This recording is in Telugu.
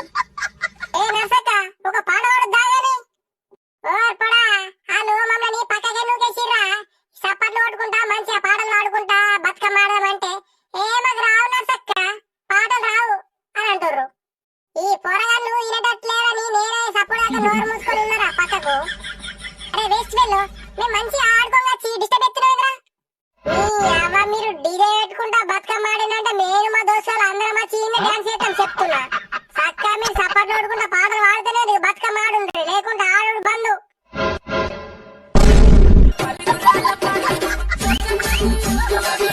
ఉంటది. ఏ నర్సక్క ఒక పాట పాడొద్దాగాని. ఓ పడా ఆలు మమ్మల్ని పక్కకే నూకేసిర్రా. చప్పట్లు కొట్టుకుంటా మంచిగా పాటలు పాడుకుంటా బతుకమ్మ ఆడదామంటే ఏమది రావు నర్సక్క, పాటలు రావు అని అంటుర్రు. ఈ పొరగాళ్ళు వినటట్లేదని నేనే సప్పుడాక నోరు మూసుకొని ఉన్నారా పక్కకు. అరే వేస్ట్ వెళ్ళు, మేము మంచిగా ఆడుకోవచ్చు డిస్టర్బ్ ఎత్తున్నాయిరా. మీరు డీజే పెట్టుకుంటా బతుకమ్మ ఆడినంటే నేను మా దోస్తులు అందరం వచ్చి డాన్స్ చేద్దాం చెప్తున్నా. చక్కగా మీరు సప్పట్లు కొట్టుకుంటా పాటలు పాడితేనే బతుకమ్మ ఆడుండ్రి, లేకుంటే ఆడు బంధు. Thank you.